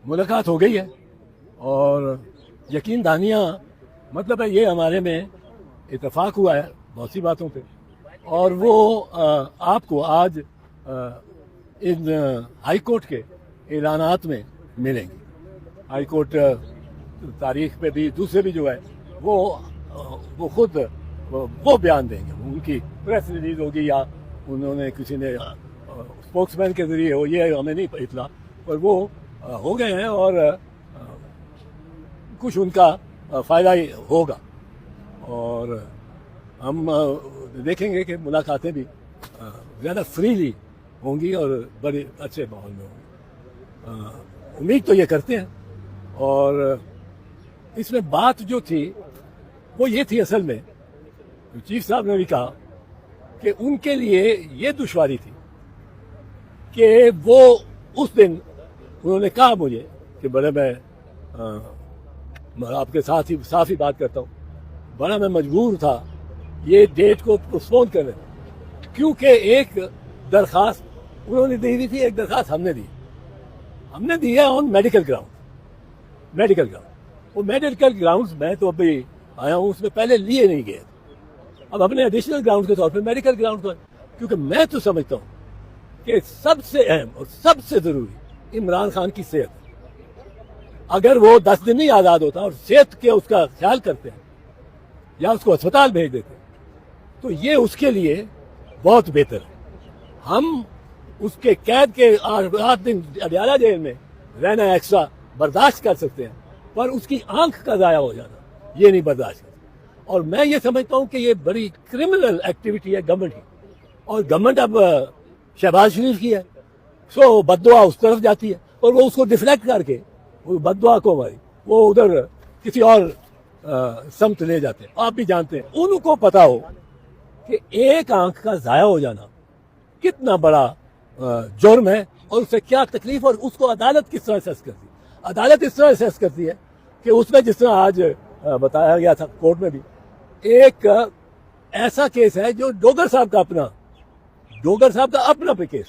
मुलाकात हो गई है और यकीन दानियाँ मतलब है ये हमारे में इत्तेफाक हुआ है बहुत सी बातों पे और वो आपको आज इन हाई कोर्ट के ऐलानात में मिलेंगी। हाई कोर्ट तारीख पे भी दूसरे भी जो है वो खुद वो बयान देंगे, उनकी प्रेस रिलीज होगी या उन्होंने किसी ने स्पोक्समैन के जरिए हो, ये हमें नहीं इतला, पर वो हो गए हैं और कुछ उनका फ़ायदा ही होगा और हम देखेंगे कि मुलाकातें भी ज़्यादा फ्रीली होंगी और बड़े अच्छे माहौल में होंगी। उम्मीद तो ये करते हैं और इसमें बात जो थी वो ये थी असल में, चीफ साहब ने भी कहा कि उनके लिए ये दुश्वारी थी कि वो उस दिन उन्होंने कहा मुझे कि बड़ा मैं आपके साथ ही साफ ही बात करता हूँ, बड़ा मैं मजबूर था ये डेट को पोस्टपोन करने क्योंकि एक दरखास्त उन्होंने दी हुई थी, एक दरखास्त हमने दी है ऑन मेडिकल ग्राउंड। वो मेडिकल ग्राउंड्स मैं तो अभी आया हूँ, उसमें पहले लिए नहीं गए, अब अपने एडिशनल ग्राउंड के तौर पर मेडिकल ग्राउंड पर, क्योंकि मैं तो समझता हूँ कि सबसे अहम और सबसे जरूरी इमरान खान की सेहत। अगर वो 10 दिन ही आज़ाद होता और सेहत के उसका ख्याल करते हैं या उसको अस्पताल भेज देते तो ये उसके लिए बहुत बेहतर है। हम उसके कैद के 8 दिन अडयाला जेल में रहना एक्स्ट्रा बर्दाश्त कर सकते हैं, पर उसकी आंख का ज़ाया हो जाना ये नहीं बर्दाश्त करते। और मैं ये समझता हूँ कि ये बड़ी क्रिमिनल एक्टिविटी है गवर्नमेंट की, और गवर्नमेंट अब शहबाज शरीफ की है, सो बददुआ उस तरफ जाती है और वो उसको डिफ्लेक्ट करके वो बददुआ को हमारी वो उधर किसी और समत ले जाते हैं। आप भी जानते हैं, उनको पता हो कि एक आंख का ज़ाया हो जाना कितना बड़ा जुर्म है और उससे क्या तकलीफ, और उसको अदालत किस तरह असेस करती है। अदालत इस तरह असेस करती है कि उसमें जिस तरह आज बताया गया था कोर्ट में भी, एक ऐसा केस है जो डोगर साहब का अपना पे केस,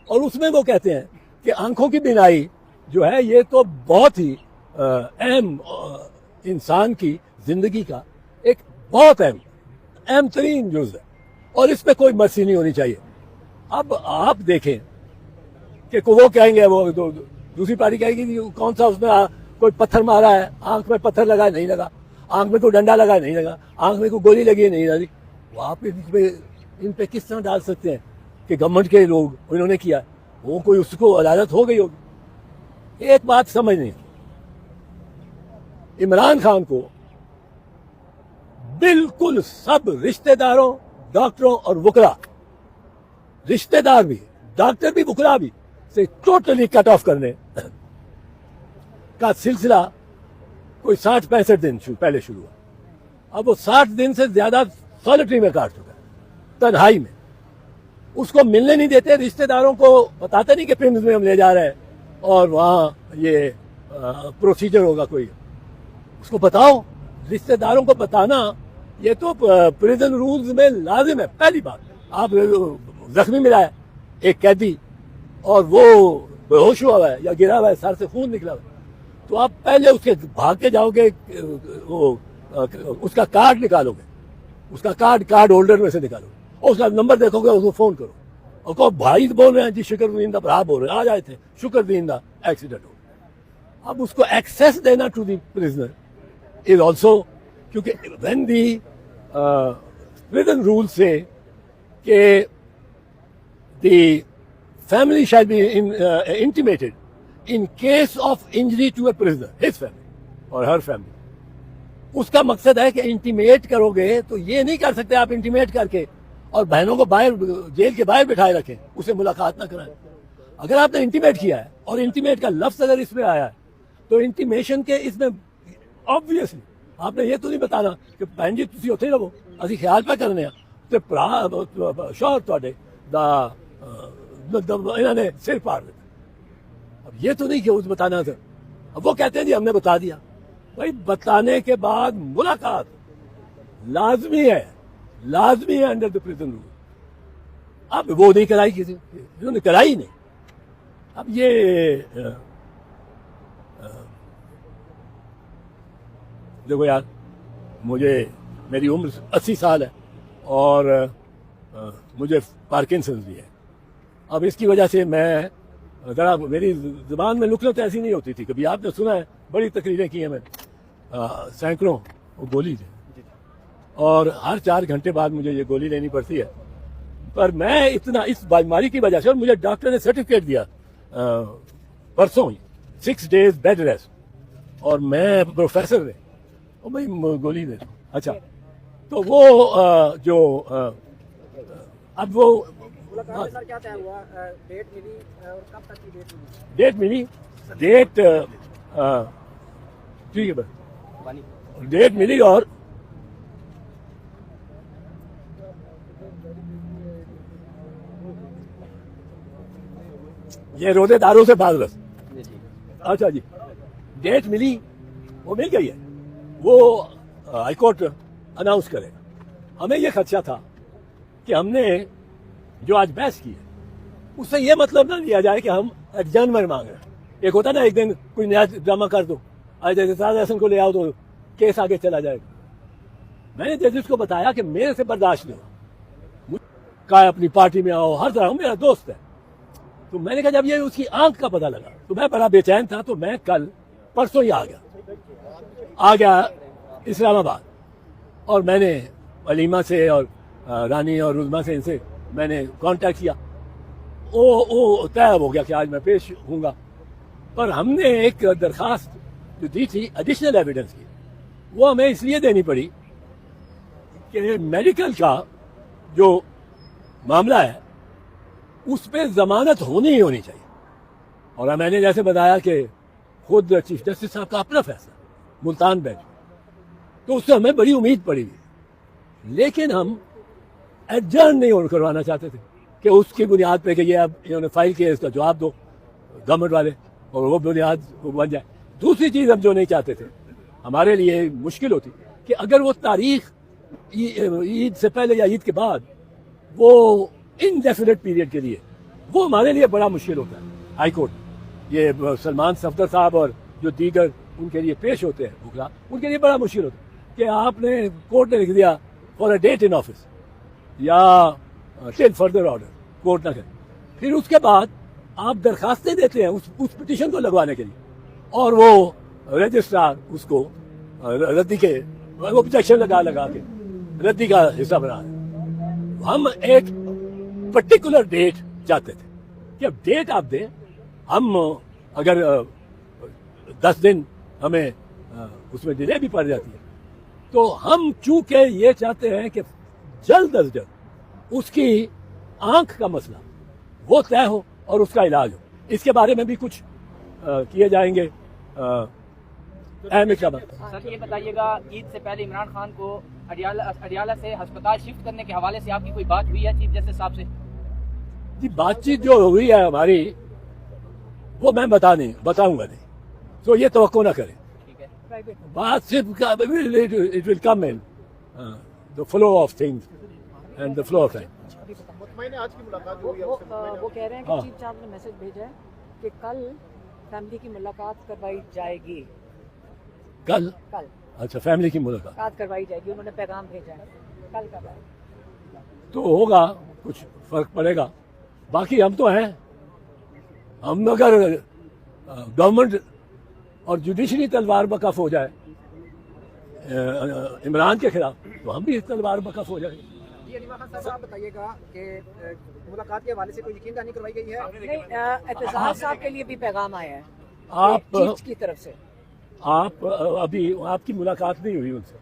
और उसमें वो कहते हैं कि आंखों की बीनाई जो है ये तो बहुत ही अहम इंसान की जिंदगी का एक बहुत अहम तरीन जुज़ है और इस पे कोई मर्सी नहीं होनी चाहिए। अब आप देखें कि वो कहेंगे, वो दूसरी पार्टी कहेगी कौन सा उसमें कोई पत्थर मारा है, आंख में पत्थर लगा नहीं लगा, आंख में कोई डंडा लगा नहीं लगा, आंख में कोई गोली लगी नहीं लगी, वो आप इन पे किस तरह डाल सकते हैं कि गवर्नमेंट के लोग उन्होंने किया, वो कोई उसको अदालत हो गई होगी। एक बात समझनी, इमरान खान को बिल्कुल सब रिश्तेदारों, डॉक्टरों और वकला, रिश्तेदार भी, डॉक्टर भी, वकला भी से टोटली कट ऑफ करने का सिलसिला कोई 60-65 दिन पहले शुरू हुआ। अब वो 60 दिन से ज्यादा सॉलिटरी में काट चुका है, तन्हाई में। उसको मिलने नहीं देते, रिश्तेदारों को बताते नहीं कि प्रिम्स में हम ले जा रहे हैं और वहाँ ये प्रोसीजर होगा कोई, उसको बताओ। रिश्तेदारों को बताना ये तो प्रिजन रूल्स में लाजिम है। पहली बात, आप जख्मी मिला है एक कैदी और वो बेहोश हुआ है या गिरा हुआ है, सर से खून निकला हुआ है, तो आप पहले उसके भाग के जाओगे, वो उसका कार्ड निकालोगे, उसका कार्ड होल्डर में से निकालोगे और उसका नंबर देखोगे, उसको फोन करो और कहो भाई बोल रहे हैं जी, शुक्रदीन दा भरा बोल रहे हैं, आ जाए थे, शुक्रदीन दा एक्सीडेंट हो। अब उसको एक्सेस देना to the prisoner is also, क्योंकि व्हेन दी प्रिजन रूल से कि the family shall be intimated in case of injury to a prisoner, his family और हर फैमिली, उसका मकसद है कि इंटीमेट करोगे तो ये नहीं कर सकते आप इंटीमेट करके और बहनों को बाहर जेल के बाहर बिठाए रखें, उसे मुलाकात ना कराएं। अगर आपने इंटीमेट किया है और इंटीमेट का लफ्ज अगर इसमें आया है तो इंटीमेशन के इसमें ऑब्वियसली आपने ये तो नहीं बताना कि बहन जी तुसी उत्थे रहो, असी ख्याल पे करने आ ते भरा शौहर तुहाडे दा इन्होंने सिर पाड़ दिया। अब ये तो नहीं कि उस बताना था। अब वो कहते हैं जी हमने बता दिया। भाई बताने के बाद मुलाकात लाजमी है अंडर द प्रिजन रूल। अब वो नहीं कराई, किसी उन्होंने कराई नहीं। अब ये देखो यार, मुझे मेरी उम्र 80 साल है और मुझे पार्किंसंस भी है। अब इसकी वजह से मैं ज़रा मेरी ज़बान में नुकलत ऐसी नहीं होती थी। कभी आपने सुना है, बड़ी तकरीरें की हैं मैं, सैकड़ों गोली दी और हर 4 घंटे बाद मुझे ये गोली लेनी पड़ती है। पर मैं इतना इस बीमारी की वजह से, और मुझे डॉक्टर ने सर्टिफिकेट दिया परसों ही, 6 days बेड रेस्ट, और मैं प्रोफेसर ने और भाई गोली दे दूँ। अच्छा, तो वो अब वो सर क्या तय हुआ, डेट मिली और कब तक की डेट मिली? डेट मिली, डेट ठीक है बस, डेट मिली और ये रोजेदारों से बात बस। अच्छा जी, डेट मिली, वो मिल गई है, वो हाईकोर्ट अनाउंस करेगा। हमें ये खदशा था कि हमने जो आज बहस की है उससे ये मतलब ना लिया जाए कि हम एडजर्नमेंट मांग रहे हैं। एक होता ना, एक दिन कोई नया ड्रामा कर दो, आज एहसन को ले आओ तो केस आगे चला जाएगा। मैंने जजिस को बताया कि मेरे से बर्दाश्त नहीं हुआ, कहा अपनी पार्टी में आओ, हर तरह मेरा दोस्त है। तो मैंने कहा जब ये उसकी आंख का पता लगा तो मैं बड़ा बेचैन था, तो मैं कल परसों ही आ गया इस्लामाबाद, और मैंने अलीमा से और रानी और रुजमा से, इनसे मैंने कांटेक्ट किया। वो तय हो गया कि आज मैं पेश हूँगा। पर हमने एक दरखास्त जो दी थी एडिशनल एविडेंस की, वो हमें इसलिए देनी पड़ी कि मेडिकल का जो मामला है उस पर जमानत होनी ही होनी चाहिए। और मैंने जैसे बताया कि खुद चीफ जस्टिस साहब का अपना फैसला मुल्तान बेंच, तो उससे हमें बड़ी उम्मीद पड़ी हुई। लेकिन हम एडजर्न नहीं करवाना चाहते थे कि उसकी बुनियाद पे कि ये अब इन्होंने फाइल किया, इसका जवाब दो गवर्नमेंट वाले, और वो बुनियाद बन जाए। दूसरी चीज़ हम जो नहीं चाहते थे, हमारे लिए मुश्किल होती कि अगर वो तारीख ईद से पहले या ईद के बाद, वो इनडेफिनेट पीरियड के लिए, वो हमारे लिए बड़ा मुश्किल होता है। हाई कोर्ट, ये सलमान सफदर साहब और जो दीगर उनके लिए पेश होते हैं वकला, उनके लिए बड़ा मुश्किल होता है कि आपने कोर्ट ने लिख दिया for a date in office या टिल फर्दर ऑर्डर, कोर्ट ना करे। फिर उसके बाद आप दरखास्तें देते हैं उस पिटीशन को लगवाने के लिए, और वो रजिस्ट्रार उसको रद्दी के ऑब्जेक्शन लगा के रद्दी का हिस्सा बना है। हम एक पर्टिकुलर डेट चाहते थे कि अब डेट आप दें। हम अगर 10 दिन हमें उसमें डिले भी पड़ जाती है, तो हम चूंकि ये चाहते हैं कि जल्द अज जल्द उसकी आंख का मसला वो तय हो और उसका इलाज हो। इसके बारे में भी कुछ किए जाएंगे अहम इक़दाम। सर ये बताइएगा, ईद से पहले इमरान खान को अडियाला से अस्पताल शिफ्ट करने के हवाले से आपकी कोई बात हुई है चीफ जस्टिस साहब से? जी, बातचीत जो हुई है हमारी, वो मैं बताऊंगा नहीं, तो ये तवक्को ना करें। बात सिर्फ it will come in the flow of things and the flow of time. आज की मुलाकात हुई है, वो कह रहे हैं कि चीफ साहब ने मैसेज भेजा है कि कल फैमिली की मुलाकात करवाई जाएगी। कल? अच्छा, फैमिली की मुलाकात करवाई जाएगी, उन्होंने पैगाम भेजा है, कल करवाएं तो होगा, कुछ फर्क पड़ेगा। बाकी हम तो हैं, हम अगर गवर्नमेंट और जुडिशरी तलवार बकफ हो जाए इमरान के खिलाफ, तो हम भी तलवार बकफ हो जाएंगे। साहब बताइएगा कि मुलाकात के हवाले से कोई यकीन दहानी करवाई गई है? नहीं, एतजाज साहब के लिए भी पैगाम आया है आप की तरफ से। आप अभी आपकी मुलाकात नहीं हुई उनसे,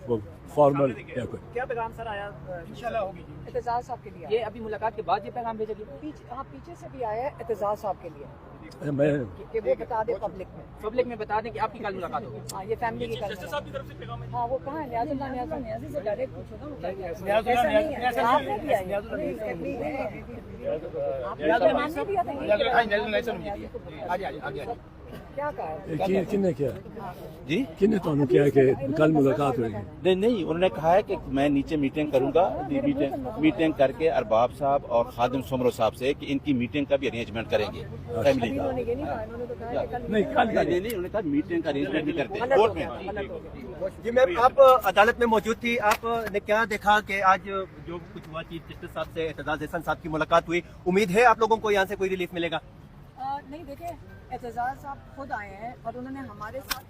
वो फॉर्मल या कोई? क्या पैगाम सर आया? इंशाल्लाह होगी एतजाज साहब के लिए। ये अभी मुलाकात के बाद ये पैगाम भेजा गया? पीछे से भी आया है एतजाज साहब के लिए, मैं कि वो बता दे पब्लिक में बता दें कि आपकी कल मुलाकात होगी। हाँ, ये फैमिली की कल साहब की तरफ से पैगाम है। हाँ, वो कहाँ है? न्याज़ी से डायरेक्ट पूछो ना, आपने भी दिया था। کیا کہا ہے کن نے کیا جی کن نے تمہیں کیا کہ کل ملاقات ہوئی ہے؟ نہیں انہوں نے کہا ہے کہ میں نیچے میٹنگ کروں گا، میٹنگ کر کے ارباب صاحب اور خادم سمرو صاحب سے کہ ان کی میٹنگ کا بھی ارینجمنٹ کریں گے فیملی کا. انہوں نے یہ نہیں کہا، انہوں نے تو کہا کہ کل نہیں کل کا نہیں انہوں نے کہا میٹنگ کا ارینجمنٹ بھی کرتے ہیں کورٹ میں. جی میم، آپ عدالت میں موجود تھی، آپ نے کیا دیکھا کہ آج جو کچھ ہوا چیف جسٹس صاحب سے اعتزاز احسان صاحب کی ملاقات ہوئی؟ امید ہے آپ لوگوں کو یہاں سے کوئی ریلیف ملے گا؟ نہیں دیکھیں، اعتزاز صاحب خود آئے ہیں اور انہوں نے ہمارے ساتھ